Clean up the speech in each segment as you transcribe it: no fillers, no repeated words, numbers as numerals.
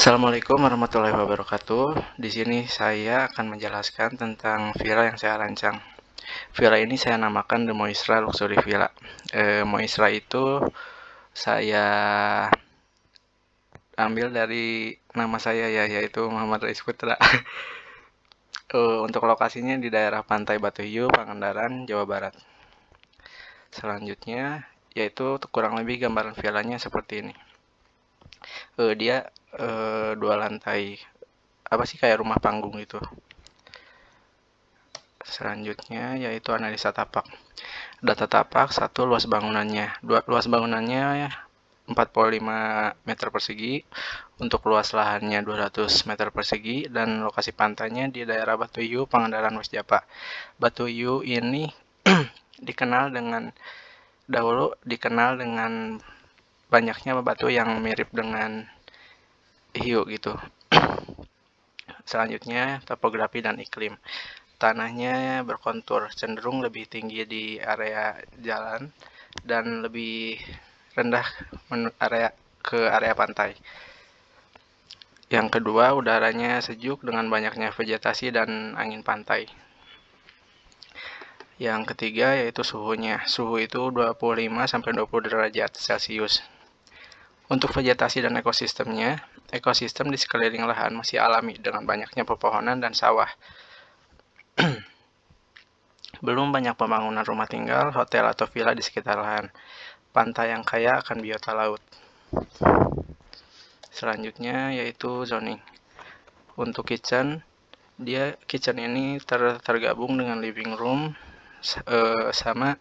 Assalamualaikum warahmatullahi wabarakatuh. Di sini saya akan menjelaskan tentang villa yang saya rancang. Villa ini saya namakan The Moisra Luxury Villa. Moisra itu saya ambil dari nama saya ya, yaitu Muhammad Rais Putra. Untuk lokasinya di daerah Pantai Batu Hiu, Pangandaran, Jawa Barat. Selanjutnya, yaitu kurang lebih gambaran villanya seperti ini. Dia 2 lantai, apa sih, kayak rumah panggung gitu. Selanjutnya yaitu analisa tapak. Data tapak, 1 luas bangunannya. Luas bangunannya 45 meter persegi, untuk luas lahannya 200 meter persegi, dan lokasi pantainya di daerah Batu Hiu, Pangandaran, West Java. Batu Hiu ini dahulu dikenal dengan banyaknya batu yang mirip dengan hiu gitu. Selanjutnya topografi dan iklim. Tanahnya berkontur, cenderung lebih tinggi di area jalan dan lebih rendah ke area pantai. Yang kedua, udaranya sejuk dengan banyaknya vegetasi dan angin pantai. Yang ketiga yaitu suhunya. Suhu itu 25-20 derajat Celcius. Untuk vegetasi dan ekosistemnya, ekosistem di sekeliling lahan masih alami dengan banyaknya pepohonan dan sawah. Belum banyak pembangunan rumah tinggal, hotel atau villa di sekitar lahan. Pantai yang kaya akan biota laut. Selanjutnya yaitu zoning. Untuk kitchen ini tergabung dengan living room sama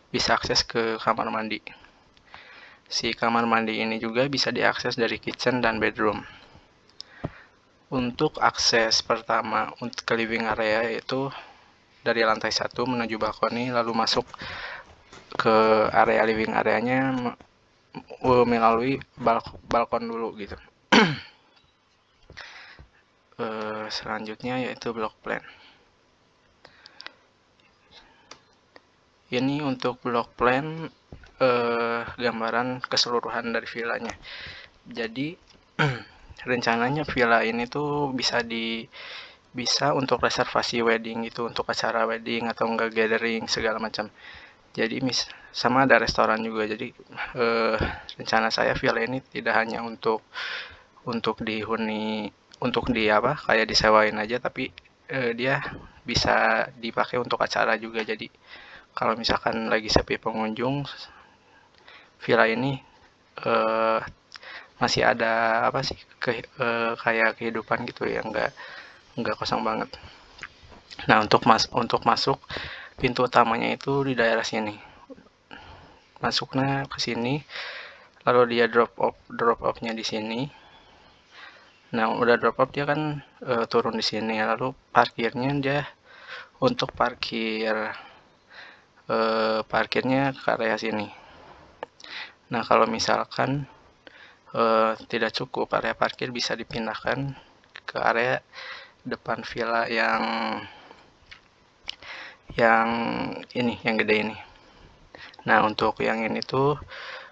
bisa akses ke kamar mandi. Si kamar mandi ini juga bisa diakses dari kitchen dan bedroom. Untuk akses pertama untuk ke living area yaitu dari lantai 1 menuju balkoni, lalu masuk ke area living areanya melalui balkon dulu gitu. Selanjutnya yaitu block plan. Ini untuk block plan gambaran keseluruhan dari villanya. Jadi rencananya villa ini tuh bisa untuk reservasi wedding gitu, untuk acara wedding atau enggak gathering segala macam. Jadi sama ada restoran juga. Jadi rencana saya villa ini tidak hanya untuk dihuni, untuk kayak disewain aja, tapi dia bisa dipakai untuk acara juga. Jadi kalau misalkan lagi sepi pengunjung, villa ini masih ada kayak kehidupan gitu ya, nggak kosong banget. Nah, untuk masuk, pintu utamanya itu di daerah sini. Masuknya ke sini, lalu dia drop off-nya di sini. Nah, udah drop off dia kan turun di sini. Lalu parkirnya dia untuk parkirnya ke area sini. Nah, kalau misalkan tidak cukup area parkir, bisa dipindahkan ke area depan villa yang gede ini. Nah, untuk yang ini tuh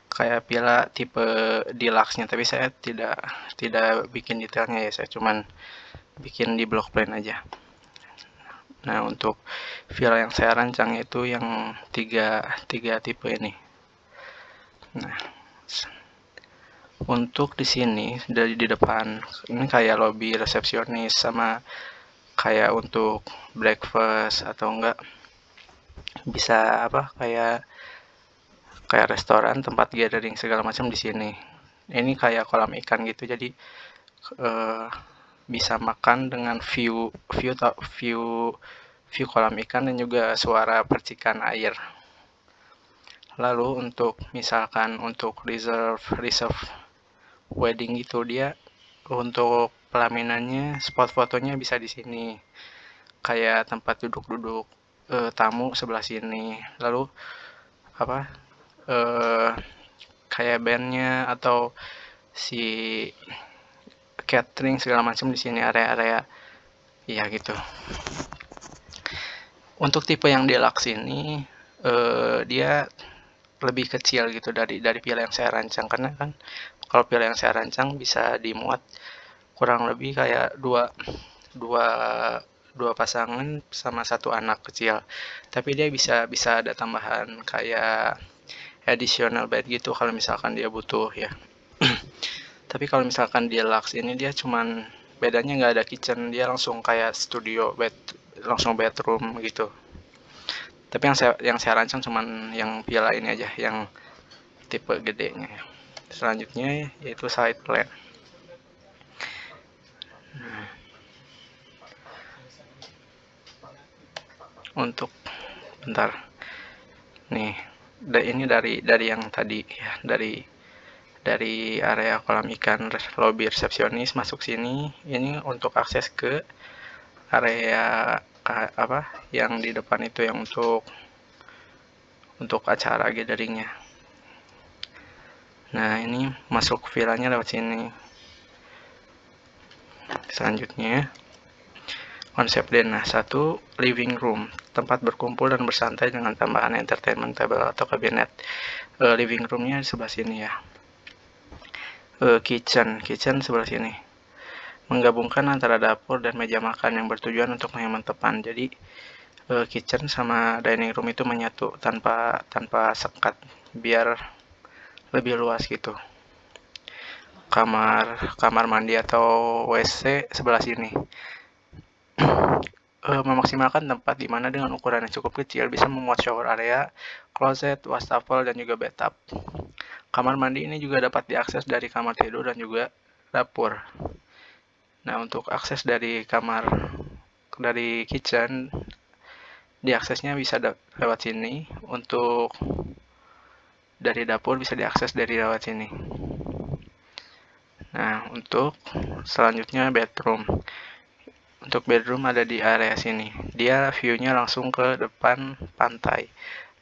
kayak villa tipe deluxe-nya, tapi saya tidak bikin detailnya ya, saya cuman bikin di block plan aja. Nah, untuk villa yang saya rancang itu yang tiga tipe ini. Nah, untuk di sini dari di depan ini kayak lobby resepsionis sama kayak untuk breakfast atau enggak bisa kayak restoran, tempat gathering segala macam di sini. Ini kayak kolam ikan gitu, jadi bisa makan dengan view kolam ikan dan juga suara percikan air. Lalu untuk misalkan untuk reserve wedding itu, dia untuk pelaminannya spot fotonya bisa di sini. Kayak tempat duduk-duduk tamu sebelah sini. Lalu kayak bandnya atau si catering segala macam di sini, area-area ya gitu. Untuk tipe yang deluxe ini dia lebih kecil gitu dari villa yang saya rancang, karena kan kalau villa yang saya rancang bisa dimuat kurang lebih kayak dua dua dua pasangan sama satu anak kecil, tapi dia bisa bisa ada tambahan kayak additional bed gitu kalau misalkan dia butuh ya. Tapi kalau misalkan dia deluxe ini dia cuman bedanya nggak ada kitchen, dia langsung kayak studio bed, langsung bedroom gitu. Tapi yang saya rancang cuman yang villa ini aja, yang tipe gedenya. Selanjutnya yaitu side plan. Untuk bentar nih, ini dari yang tadi ya, dari area kolam ikan lobby resepsionis masuk sini. Ini untuk akses ke area apa yang di depan itu, yang untuk acara gatheringnya. Nah, ini masuk villanya lewat sini. Selanjutnya konsep denah 1, living room, tempat berkumpul dan bersantai dengan tambahan entertainment table atau kabinet. Living roomnya di sebelah sini ya. Kitchen sebelah sini, menggabungkan antara dapur dan meja makan yang bertujuan untuk menghemat tepan. Jadi kitchen sama dining room itu menyatu tanpa sekat, biar lebih luas gitu. Kamar mandi atau WC sebelah sini. Memaksimalkan tempat di mana dengan ukuran yang cukup kecil bisa memuat shower area, closet, wastafel, dan juga bathtub. Kamar mandi ini juga dapat diakses dari kamar tidur dan juga dapur. Nah, untuk akses dari kitchen, diaksesnya bisa lewat sini. Untuk dari dapur bisa diakses dari lewat sini. Nah, untuk selanjutnya bedroom. Untuk bedroom ada di area sini. Dia view-nya langsung ke depan pantai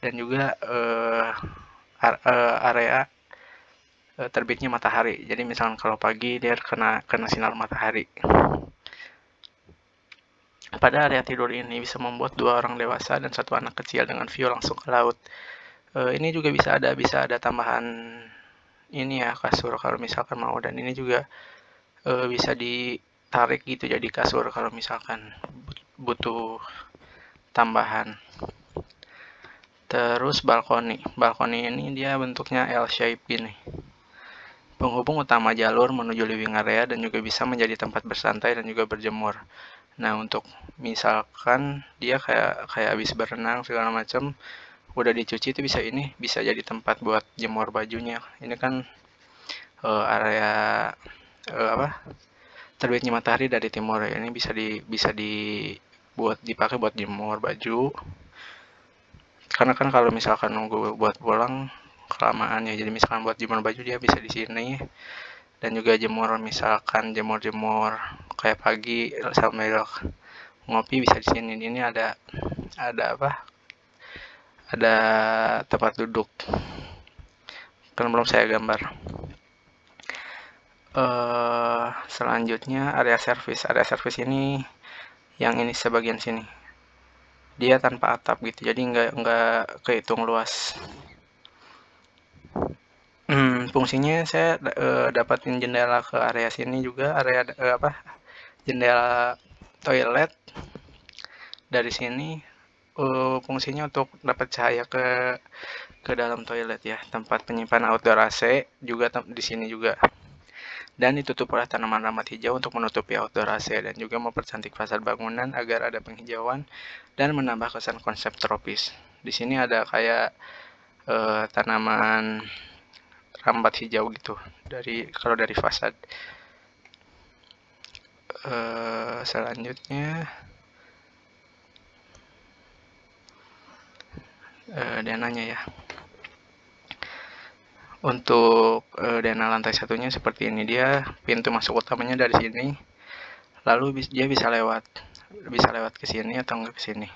dan juga area terbitnya matahari. Jadi misalkan kalau pagi dia kena sinar matahari. Pada area tidur ini bisa membuat 2 orang dewasa dan 1 anak kecil dengan view langsung ke laut. Ini juga bisa ada tambahan ini ya, kasur kalau misalkan mau, dan ini juga bisa ditarik gitu jadi kasur kalau misalkan butuh tambahan. Terus balkoni ini dia bentuknya L shape gini, penghubung utama jalur menuju living area dan juga bisa menjadi tempat bersantai dan juga berjemur. Nah, untuk misalkan dia kayak habis berenang segala macam, udah dicuci itu bisa jadi tempat buat jemur bajunya. Ini kan area apa terbitnya matahari dari timur ya. Ini bisa dipakai buat jemur baju. Karena kan kalau misalkan nunggu buat pulang kelamaan ya, jadi misalkan buat jemur baju dia bisa di sini. Dan juga misalkan jemur kayak pagi sambil ngopi bisa di sini. Ini ada apa? Ada tempat duduk. Kan belum saya gambar. Selanjutnya area service. Area service ini yang ini sebagian sini. Dia tanpa atap gitu, jadi nggak kehitung luas. Fungsinya saya dapatin jendela ke area sini juga, area jendela toilet. Dari sini fungsinya untuk dapat cahaya ke dalam toilet ya. Tempat penyimpanan outdoor AC juga di sini juga. Dan ditutup oleh tanaman rambat hijau untuk menutupi outdoor AC dan juga mempercantik fasad bangunan agar ada penghijauan dan menambah kesan konsep tropis. Di sini ada kayak tanaman rambat hijau gitu kalau dari fasad. Selanjutnya dananya ya. Untuk dana lantai satunya seperti ini, dia pintu masuk utamanya dari sini, lalu dia bisa lewat ke sini atau enggak ke sini.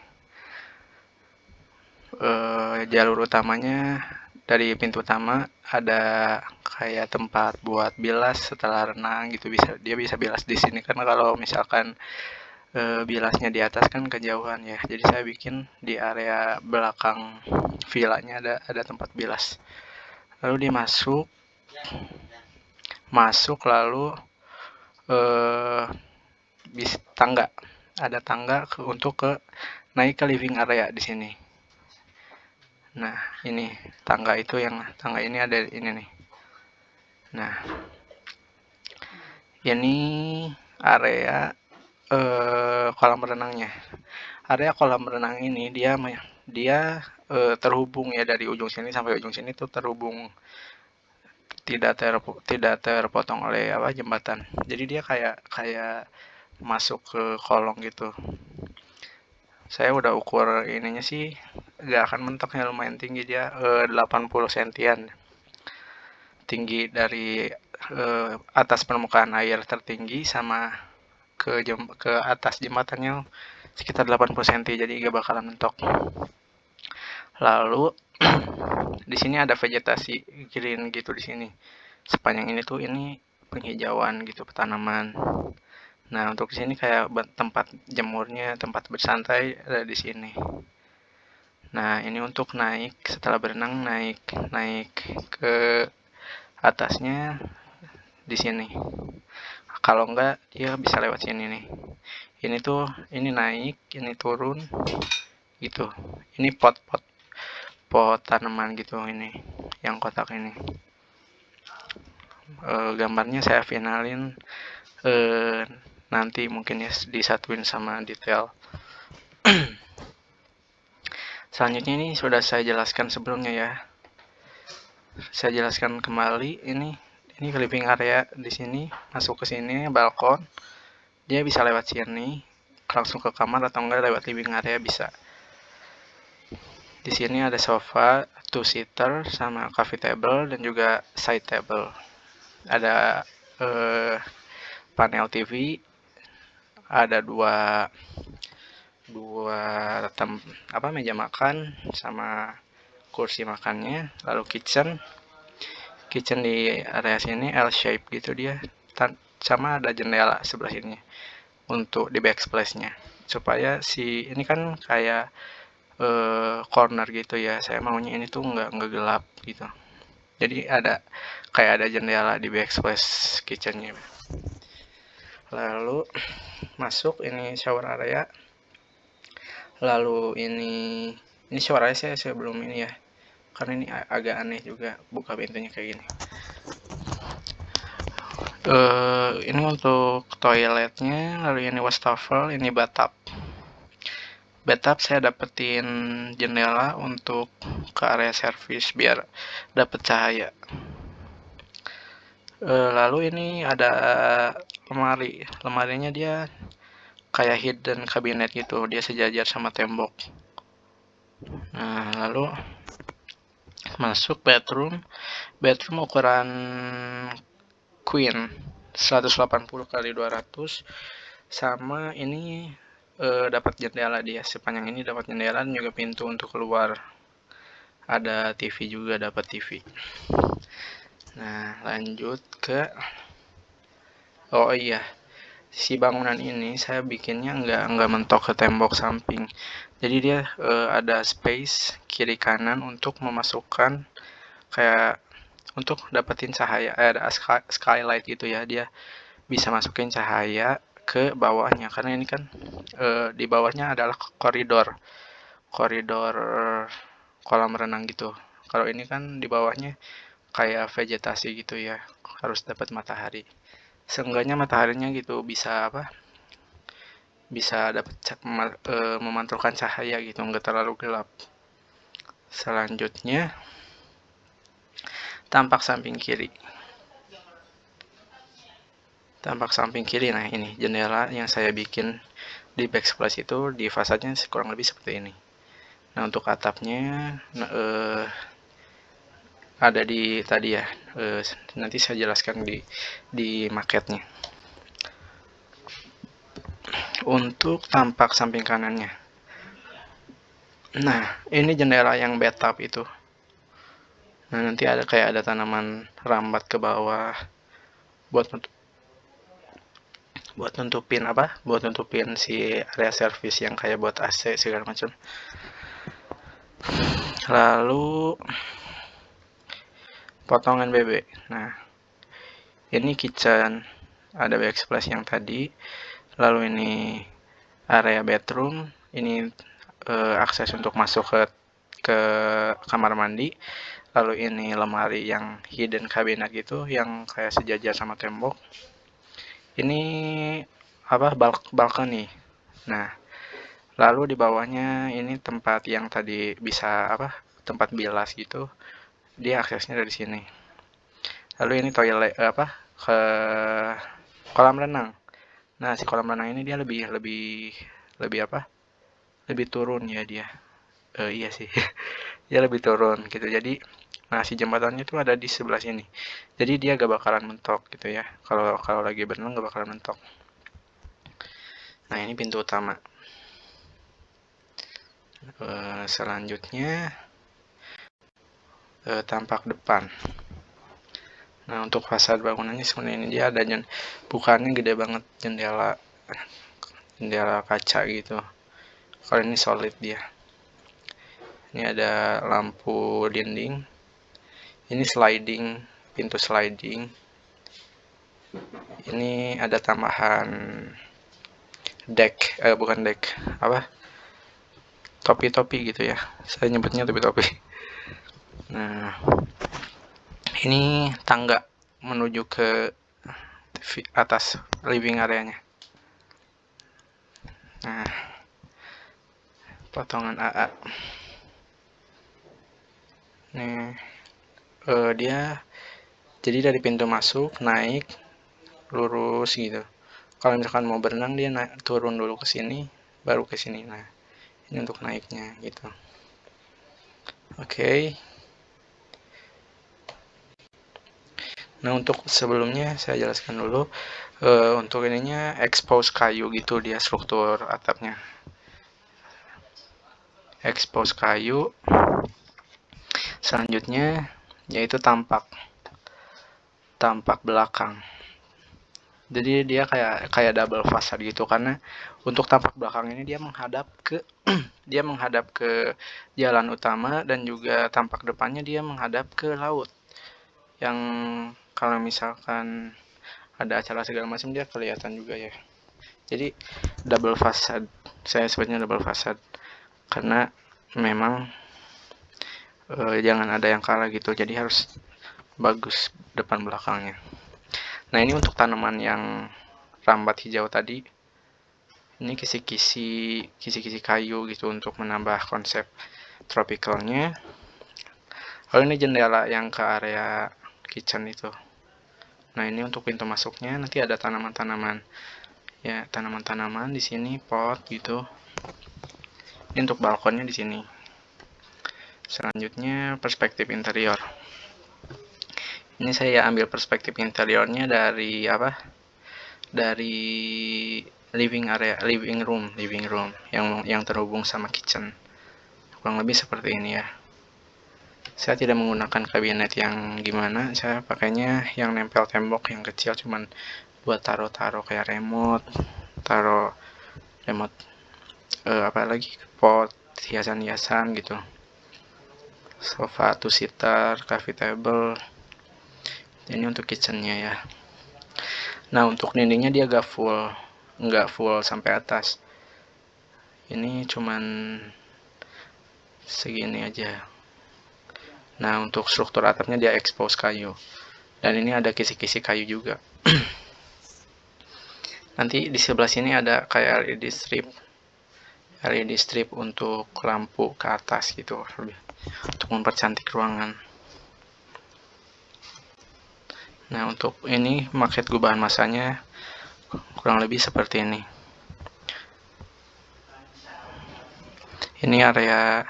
Jalur utamanya dari pintu utama ada kayak tempat buat bilas setelah renang gitu, dia bisa bilas di sini. Karena kalau misalkan bilasnya di atas kan kejauhan ya, jadi saya bikin di area belakang villanya ada tempat bilas. Lalu dia masuk lalu bis tangga, ada tangga untuk naik ke living area di sini. Nah, ini tangga ini ada ini nih. Nah, ini area kolam renangnya. Area kolam renang ini dia terhubung ya, dari ujung sini sampai ujung sini tuh terhubung, tidak terpotong oleh jembatan. Jadi dia kayak masuk ke kolong gitu. Saya udah ukur ininya sih, gak akan mentok ya, lumayan tinggi dia, 80 sentian. Tinggi dari atas permukaan air tertinggi sama ke atas jembatannya sekitar 80 cm, jadi gak bakalan mentok. Lalu di sini ada vegetasi green gitu di sini. Sepanjang ini penghijauan gitu, tanaman. Nah, untuk di sini kayak tempat jemurnya, tempat bersantai ada di sini. Nah, ini untuk naik, setelah berenang naik ke atasnya di sini. Kalau enggak dia bisa lewat sini nih. Ini naik, ini turun gitu. Ini pot tanaman gitu, ini yang kotak ini. Gambarnya saya finalin nanti mungkin ya, disatuin sama detail. Selanjutnya ini sudah saya jelaskan sebelumnya ya. Saya jelaskan kembali, ini living area di sini, masuk ke sini balkon. Dia bisa lewat sini langsung ke kamar atau enggak lewat living area bisa. Di sini ada sofa 2-seater sama coffee table dan juga side table. Ada panel TV, ada dua meja makan sama kursi makannya. Lalu kitchen di area sini L shape gitu dia, sama ada jendela sebelah sini untuk di backsplash-nya, supaya ini kan kayak corner gitu ya, saya maunya ini tuh nggak gelap gitu, jadi kayak ada jendela di backsplash kitchennya. Lalu masuk, ini shower area. Lalu ini shower area saya belum ini ya, karena ini agak aneh juga buka pintunya kayak gini. Ini untuk toiletnya. Lalu ini wastafel, ini bathtub saya dapetin jendela untuk ke area servis biar dapet cahaya. Lalu ini ada lemarinya dia kayak hidden cabinet gitu, dia sejajar sama tembok. Nah, lalu masuk bedroom ukuran queen 180x200, sama ini dapat jendela dia, sepanjang ini dapat jendela dan juga pintu untuk keluar. Ada TV juga, dapat TV. Nah, lanjut ke si bangunan ini saya bikinnya nggak mentok ke tembok samping. Jadi dia ada space kiri kanan untuk memasukkan kayak untuk dapetin cahaya, ada skylight gitu ya, dia bisa masukin cahaya ke bawahnya, karena ini kan di bawahnya adalah koridor kolam renang gitu. Kalau ini kan di bawahnya kayak vegetasi gitu ya, harus dapat matahari. Seenggaknya mataharinya gitu bisa dapat memantulkan cahaya gitu, nggak terlalu gelap. Selanjutnya tampak samping kiri. Nah, ini jendela yang saya bikin di backsplash itu, di fasadnya kurang lebih seperti ini. Nah, untuk atapnya ada di tadi ya, nanti saya jelaskan di maketnya. Untuk tampak samping kanannya, nah ini jendela yang bathtub itu. Nah, nanti kayak ada tanaman rambat ke bawah buat nutupin si area service yang kayak buat AC segala macam. Lalu potongan BB. Nah, ini kitchen, ada backsplash yang tadi. Lalu ini area bedroom, ini akses untuk masuk ke kamar mandi. Lalu ini lemari yang hidden cabinet gitu, yang kayak sejajar sama tembok. Ini balcony. Nah, lalu di bawahnya ini tempat yang tadi bisa tempat bilas gitu. Dia aksesnya dari sini. Lalu ini toilet ke kolam renang. Nah, si kolam renang ini dia lebih turun ya dia. Iya sih. Dia lebih turun gitu. Jadi si jembatannya itu ada di sebelah sini. Jadi dia gak bakalan mentok gitu ya. Kalau lagi berenang gak bakalan mentok. Nah, ini pintu utama. Selanjutnya tampak depan. Nah, untuk fasad bangunannya sebenarnya ini dia ada bukannya gede banget, jendela kaca gitu. Kalau ini solid dia. Ini ada lampu dinding. Ini sliding, pintu sliding. Ini ada tambahan deck, bukan deck, topi-topi gitu ya. Saya nyebutnya topi-topi. Nah, ini tangga menuju ke atas living areanya. Nah, potongan AA. Nih, dia jadi dari pintu masuk naik lurus gitu. Kalau misalkan mau berenang dia turun dulu ke sini, baru ke sini. Nah, ini untuk naiknya gitu. Oke. Nah, untuk sebelumnya saya jelaskan dulu. Untuk ininya expose kayu gitu dia struktur atapnya. Expose kayu. Selanjutnya yaitu tampak belakang. Jadi dia kayak double facade gitu, karena untuk tampak belakang ini dia menghadap ke jalan utama, dan juga tampak depannya dia menghadap ke laut. Yang kalau misalkan ada acara segala macam dia kelihatan juga ya. Jadi double facade, saya sebutnya double facade karena memang jangan ada yang kalah gitu. Jadi harus bagus depan belakangnya. Nah, ini untuk tanaman yang rambat hijau tadi. Ini kisi-kisi kayu gitu untuk menambah konsep tropicalnya. Lalu ini jendela yang ke area kitchen itu. Nah, ini untuk pintu masuknya nanti ada tanaman-tanaman. Ya, tanaman-tanaman di sini, pot gitu. Ini untuk balkonnya di sini. Selanjutnya perspektif interior. Ini saya ambil perspektif interiornya dari dari living room yang terhubung sama kitchen. Kurang lebih seperti ini ya. Saya tidak menggunakan kabinet yang gimana, saya pakainya yang nempel tembok yang kecil, cuman buat taruh-taruh kayak remote, pot, hiasan-hiasan gitu. Sofa two-seater, coffee table. Ini untuk kitchennya ya. Nah, untuk dindingnya dia nggak full sampai atas. Ini cuman segini aja. Nah, untuk struktur atapnya dia expose kayu. Dan ini ada kisi-kisi kayu juga. Nanti di sebelah sini ada kayak LED strip untuk lampu ke atas gitu, untuk mempercantik ruangan. Nah, untuk ini maket gubahan masanya kurang lebih seperti ini. Ini area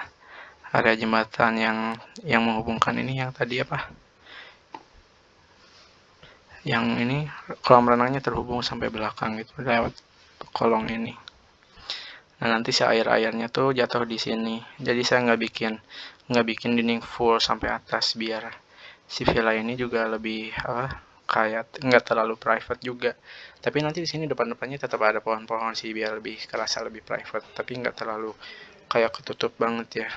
jembatan yang menghubungkan ini, yang tadi yang ini kolam renangnya terhubung sampai belakang gitu lewat kolong ini. Nah, nanti si airnya tuh jatuh di sini. Jadi saya nggak bikin dinding full sampai atas biar si villa ini juga lebih kayak nggak terlalu private juga. Tapi nanti di sini depan-depannya tetap ada pohon-pohon sih biar lebih kerasa lebih private, tapi nggak terlalu kayak ketutup banget ya.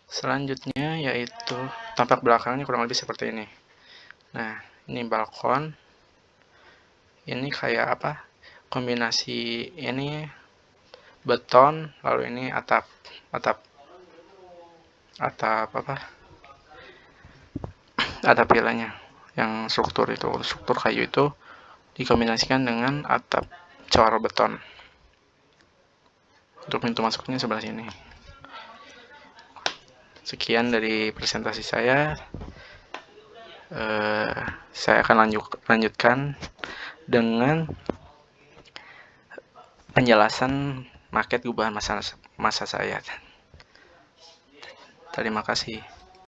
Selanjutnya yaitu tampak belakangnya kurang lebih seperti ini. Nah, ini balkon. Ini kayak apa? Kombinasi ini beton, lalu ini atap atap atap apa? Atap vilanya. Yang struktur kayu itu dikombinasikan dengan atap cor beton. Untuk pintu masuknya sebelah sini. Sekian dari presentasi saya. Saya akan lanjutkan dengan penjelasan market gubahan masa saya. Terima kasih.